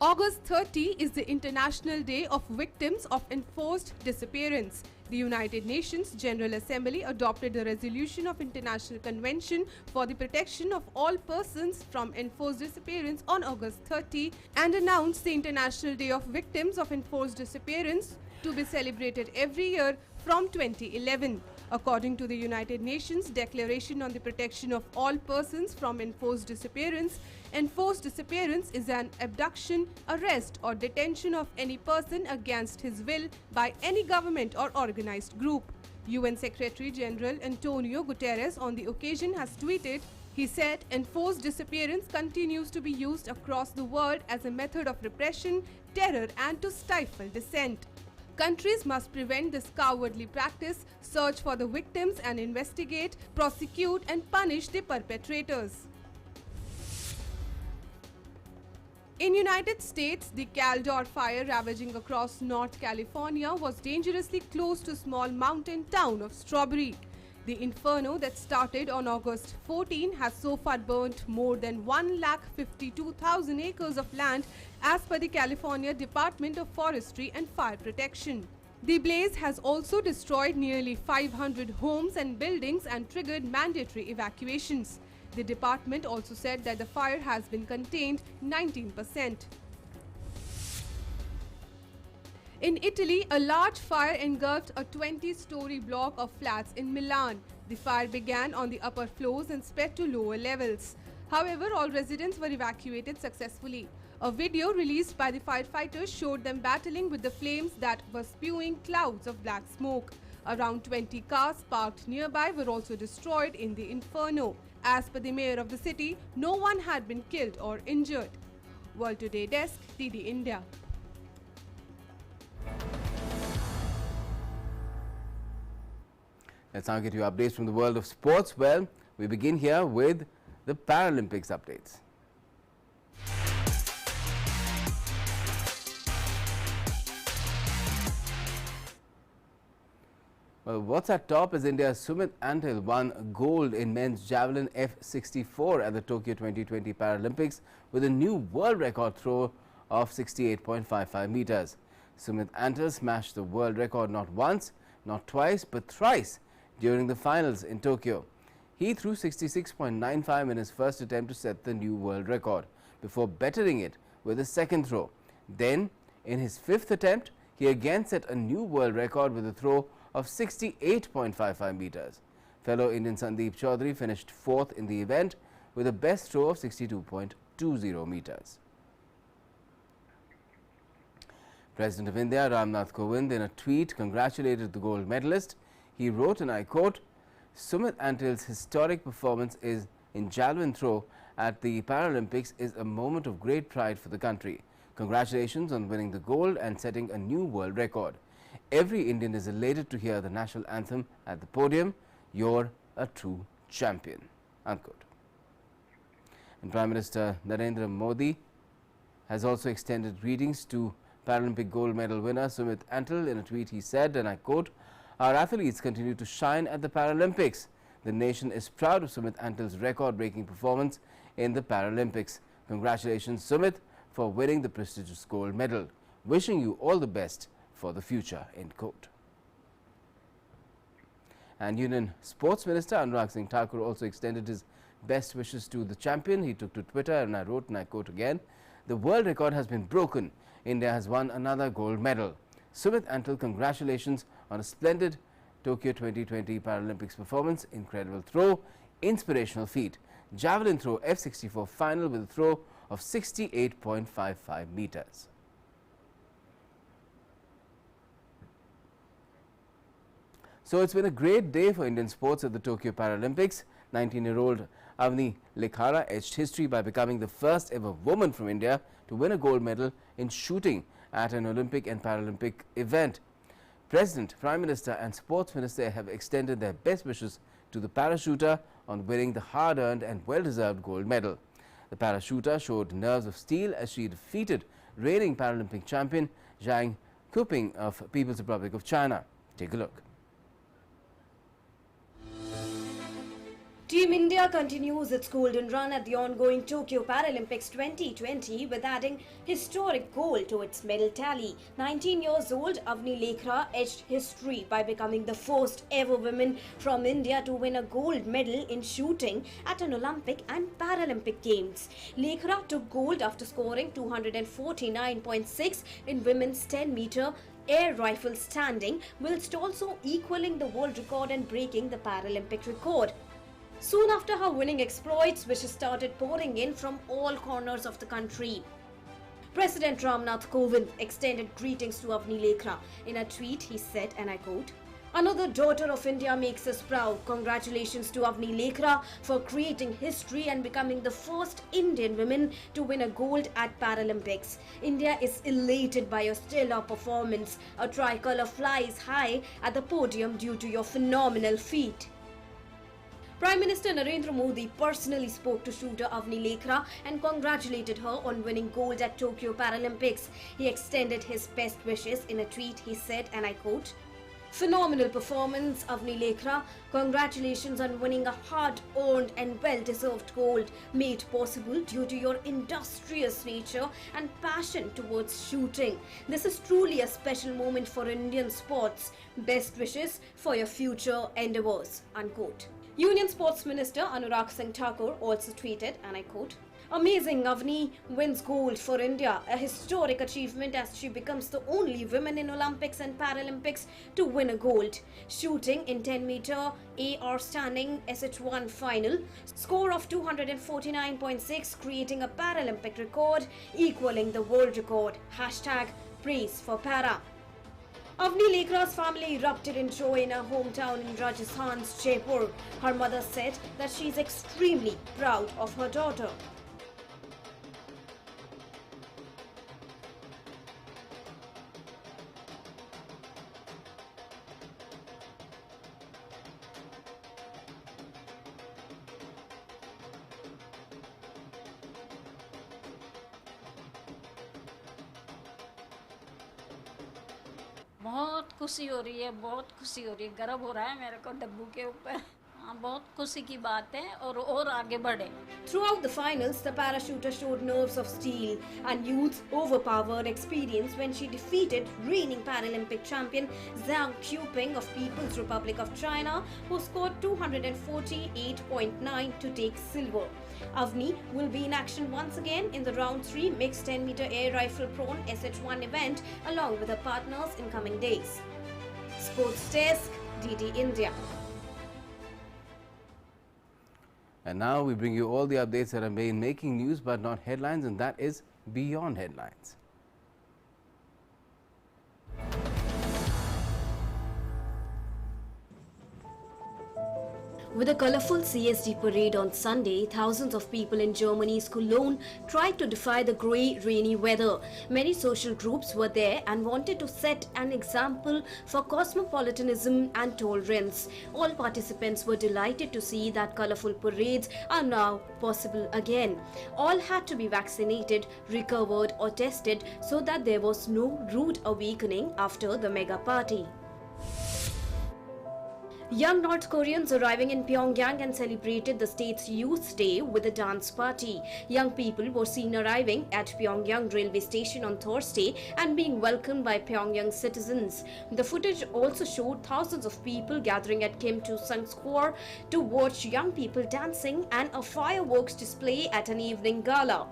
August 30 is the International Day of Victims of Enforced Disappearance. The United Nations General Assembly adopted a resolution of International Convention for the Protection of All Persons from Enforced Disappearance on August 30 and announced the International Day of Victims of Enforced Disappearance to be celebrated every year from 2011. According to the United Nations Declaration on the Protection of All Persons from Enforced Disappearance is an abduction, arrest or detention of any person against his will by any government or organized group. UN Secretary General Antonio Guterres on the occasion has tweeted, he said, enforced disappearance continues to be used across the world as a method of repression, terror and to stifle dissent. Countries must prevent this cowardly practice, search for the victims and investigate, prosecute and punish the perpetrators. In United States, the Caldor fire ravaging across North California was dangerously close to small mountain town of Strawberry. The inferno that started on August 14 has so far burnt more than 1,52,000 acres of land as per the California Department of Forestry and Fire Protection. The blaze has also destroyed nearly 500 homes and buildings and triggered mandatory evacuations. The department also said that the fire has been contained 19%. In Italy, a large fire engulfed a 20-story block of flats in Milan. The fire began on the upper floors and spread to lower levels. However, all residents were evacuated successfully. A video released by the firefighters showed them battling with the flames that were spewing clouds of black smoke. Around 20 cars parked nearby were also destroyed in the inferno. As per the mayor of the city, no one had been killed or injured. World Today Desk, DD India. Let's now get you updates from the world of sports. Well, we begin here with the Paralympics updates. Well, what's at top is India's Sumit Antil won gold in men's javelin F64 at the Tokyo 2020 Paralympics with a new world record throw of 68.55 meters. Sumit Antil smashed the world record not once, not twice, but thrice during the finals in Tokyo. He threw 66.95 in his first attempt to set the new world record before bettering it with a second throw. Then, in his fifth attempt, he again set a new world record with a throw of 68.55 meters. Fellow Indian Sandeep Chaudhary finished fourth in the event with a best throw of 62.20 meters. President of India Ramnath Kovind in a tweet congratulated the gold medalist. He wrote, and I quote, "Sumit Antil's historic performance in javelin throw at the Paralympics is a moment of great pride for the country. Congratulations on winning the gold and setting a new world record. Every Indian is elated to hear the national anthem at the podium. You're a true champion." Unquote. And Prime Minister Narendra Modi has also extended greetings to Paralympic gold medal winner Sumit Antil. In a tweet he said, and I quote, "Our athletes continue to shine at the Paralympics. The nation is proud of Sumit Antil's record-breaking performance in the Paralympics. Congratulations, Sumit, for winning the prestigious gold medal. Wishing you all the best for the future." End quote. And Union Sports Minister Anurag Singh Thakur also extended his best wishes to the champion. He took to Twitter, and I wrote, and I quote again, "The world record has been broken. India has won another gold medal. Sumit Antil, congratulations on a splendid Tokyo 2020 Paralympics performance. Incredible throw, inspirational feat. Javelin throw F64 final with a throw of 68.55 meters." So it's been a great day for Indian sports at the Tokyo Paralympics. 19-year-old Avni Lekhara etched history by becoming the first ever woman from India to win a gold medal in shooting at an Olympic and Paralympic event. President, Prime Minister and Sports Minister have extended their best wishes to the parachuter on winning the hard-earned and well-deserved gold medal. The parachuter showed nerves of steel as she defeated reigning Paralympic champion Zhang Kuping of People's Republic of China. Take a look. Team India continues its golden run at the ongoing Tokyo Paralympics 2020 with adding historic gold to its medal tally. 19 years old Avni Lekhara etched history by becoming the first ever woman from India to win a gold medal in shooting at an Olympic and Paralympic Games. Lekhara took gold after scoring 249.6 in women's 10-meter air rifle standing, whilst also equaling the world record and breaking the Paralympic record. Soon after her winning exploits, wishes started pouring in from all corners of the country. President Ramnath Kovind extended greetings to Avni Lekhara. In a tweet, he said, and I quote, "Another daughter of India makes us proud. Congratulations to Avni Lekhara for creating history and becoming the first Indian woman to win a gold at Paralympics. India is elated by your stellar performance. A tricolour flies high at the podium due to your phenomenal feat." Prime Minister Narendra Modi personally spoke to shooter Avni Lekhara and congratulated her on winning gold at Tokyo Paralympics. He extended his best wishes. In a tweet, he said, and I quote, "Phenomenal performance, Avni Lekhara. Congratulations on winning a hard-earned and well-deserved gold, made possible due to your industrious nature and passion towards shooting. This is truly a special moment for Indian sports. Best wishes for your future endeavours." Unquote. Union Sports Minister Anurag Singh Thakur also tweeted, and I quote, "Amazing, Avni wins gold for India, a historic achievement as she becomes the only woman in Olympics and Paralympics to win a gold. Shooting in 10-meter AR standing SH1 final, score of 249.6, creating a Paralympic record, equaling the world record. Hashtag praise for para." Avni Lekra's family erupted in joy in her hometown in Rajasthan's Jaipur. Her mother said that she is extremely proud of her daughter. बहुत खुशी हो रही है, बहुत खुशी हो रही है, गर्व हो रहा है मेरे को डब्बू के ऊपर। हाँ, बहुत खुशी की बात है और आगे बढ़े। Throughout the finals, the parachuter showed nerves of steel and youth's overpowered experience when she defeated reigning Paralympic champion Zhang Qiuping of People's Republic of China, who scored 248.9 to take silver. Avni will be in action once again in the round 3 mixed 10-meter air rifle prone SH1 event along with her partners in coming days. Sports Desk, DD India. And now we bring you all the updates that have been making news but not headlines, and that is Beyond Headlines. With a colourful CSD parade on Sunday, thousands of people in Germany's Cologne tried to defy the grey, rainy weather. Many social groups were there and wanted to set an example for cosmopolitanism and tolerance. All participants were delighted to see that colourful parades are now possible again. All had to be vaccinated, recovered or tested so that there was no rude awakening after the mega party. Young North Koreans arriving in Pyongyang and celebrated the state's Youth Day with a dance party. Young people were seen arriving at Pyongyang railway station on Thursday and being welcomed by Pyongyang citizens. The footage also showed thousands of people gathering at Kim Il-sung Square to watch young people dancing and a fireworks display at an evening gala.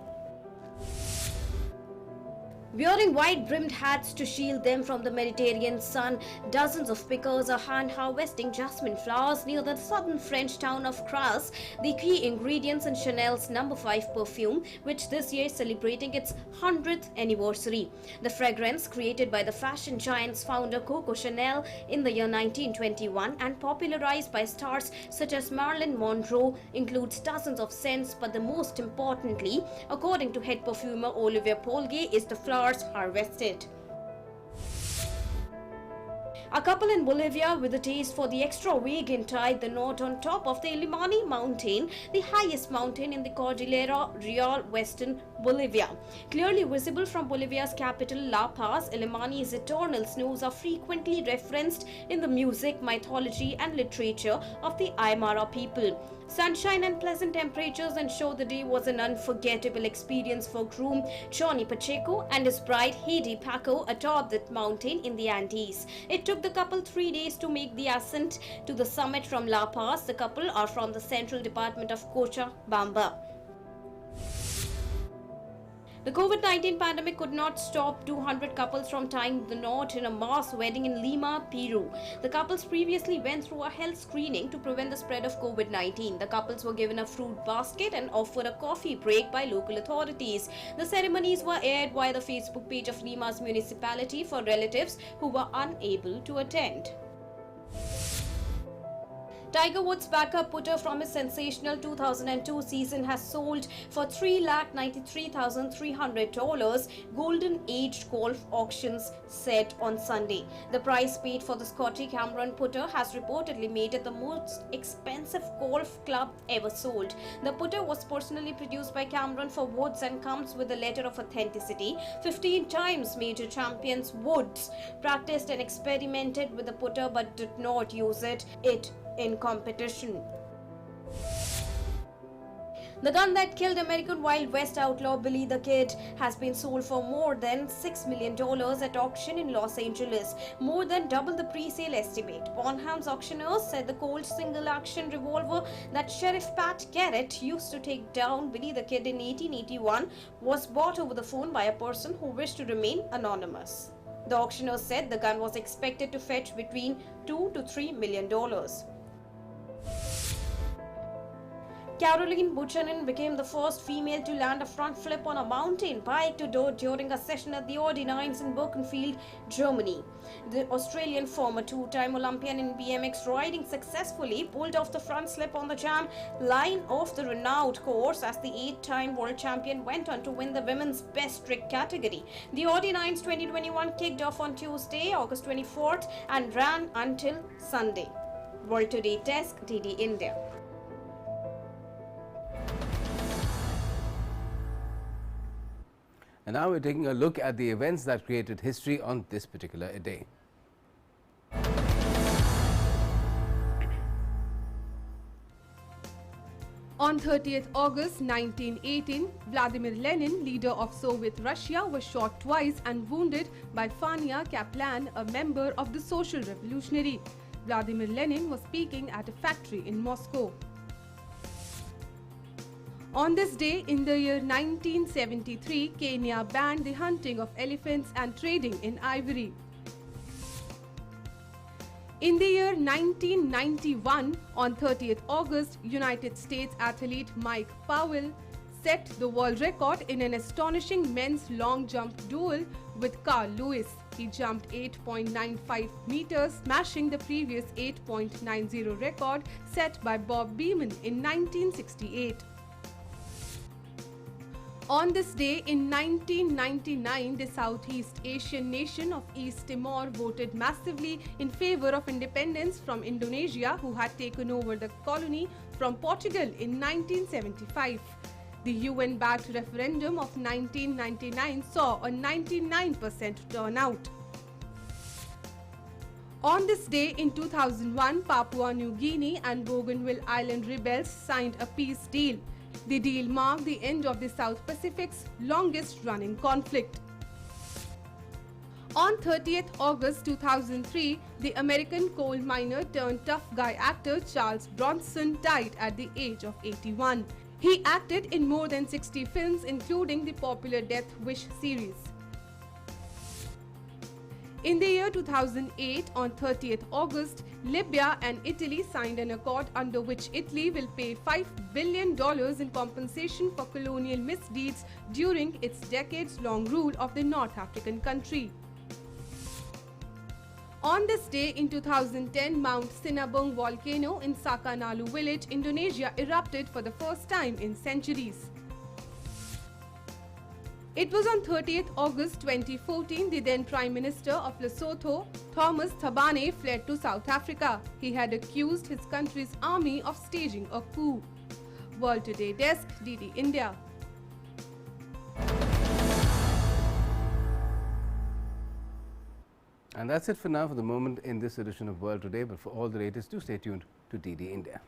Wearing wide-brimmed hats to shield them from the Mediterranean sun, dozens of pickers are hand-harvesting jasmine flowers near the southern French town of Grasse, the key ingredients in Chanel's No. 5 perfume, which this year is celebrating its 100th anniversary. The fragrance, created by the fashion giant's founder Coco Chanel in the year 1921 and popularized by stars such as Marilyn Monroe, includes dozens of scents, but the most importantly, according to head perfumer Olivier Polge, is the flowers harvested. A couple in Bolivia with a taste for the extravagant tied the knot on top of the Illimani mountain, the highest mountain in the Cordillera Real, western Bolivia. Clearly visible from Bolivia's capital La Paz, Illimani's eternal snows are frequently referenced in the music, mythology and literature of the Aymara people. Sunshine and pleasant temperatures ensure the day was an unforgettable experience for groom Johnny Pacheco and his bride Heidi Paco atop that mountain in the Andes. It took the couple 3 days to make the ascent to the summit from La Paz. The couple are from the central department of Cochabamba. The COVID-19 pandemic could not stop 200 couples from tying the knot in a mass wedding in Lima, Peru. The couples previously went through a health screening to prevent the spread of COVID-19. The couples were given a fruit basket and offered a coffee break by local authorities. The ceremonies were aired via the Facebook page of Lima's municipality for relatives who were unable to attend. Tiger Woods' backup putter from his sensational 2002 season has sold for $393,300, Golden Age Golf Auctions said on Sunday. The price paid for the Scotty Cameron putter has reportedly made it the most expensive golf club ever sold. The putter was personally produced by Cameron for Woods and comes with a letter of authenticity. 15 times major champions Woods practiced and experimented with the putter but did not use it in competition. The gun that killed American Wild West outlaw Billy the Kid has been sold for more than $6 million at auction in Los Angeles, more than double the pre-sale estimate. Bonham's auctioneers said the Colt single-action revolver that Sheriff Pat Garrett used to take down Billy the Kid in 1881 was bought over the phone by a person who wished to remain anonymous. The auctioneers said the gun was expected to fetch between $2 to $3 million. Caroline Buchanan became the first female to land a front flip on a mountain bike during a session at the Audi-9s in Birkenfeld, Germany. The Australian former two-time Olympian in BMX riding successfully pulled off the front slip on the jam line of the renowned course as the 8-time world champion went on to win the women's best trick category. The Audi-9s 2021 kicked off on Tuesday, August 24th and ran until Sunday. World Today Desk, DD India. And now we're taking a look at the events that created history on this particular day. On 30th August 1918, Vladimir Lenin, leader of Soviet Russia, was shot twice and wounded by Fania Kaplan, a member of the Social Revolutionary. Vladimir Lenin was speaking at a factory in Moscow. On this day, in the year 1973, Kenya banned the hunting of elephants and trading in ivory. In the year 1991, on 30th August, United States athlete Mike Powell set the world record in an astonishing men's long jump duel with Carl Lewis. He jumped 8.95 meters, smashing the previous 8.90 record set by Bob Beamon in 1968. On this day in 1999, the Southeast Asian nation of East Timor voted massively in favor of independence from Indonesia, who had taken over the colony from Portugal in 1975. The UN-backed referendum of 1999 saw a 99% turnout. On this day in 2001, Papua New Guinea and Bougainville Island rebels signed a peace deal. The deal marked the end of the South Pacific's longest-running conflict. On 30th August 2003, the American coal miner turned tough guy actor Charles Bronson died at the age of 81. He acted in more than 60 films, including the popular Death Wish series. In the year 2008, on 30th August, Libya and Italy signed an accord under which Italy will pay $5 billion in compensation for colonial misdeeds during its decades-long rule of the North African country. On this day in 2010, Mount Sinabung volcano in Sakanalu village, Indonesia erupted for the first time in centuries. It was on 30th August 2014 the then Prime Minister of Lesotho, Thomas Thabane, fled to South Africa. He had accused his country's army of staging a coup. World Today Desk, DD India. And that's it for now for the moment in this edition of World Today. But for all the latest, do stay tuned to DD India.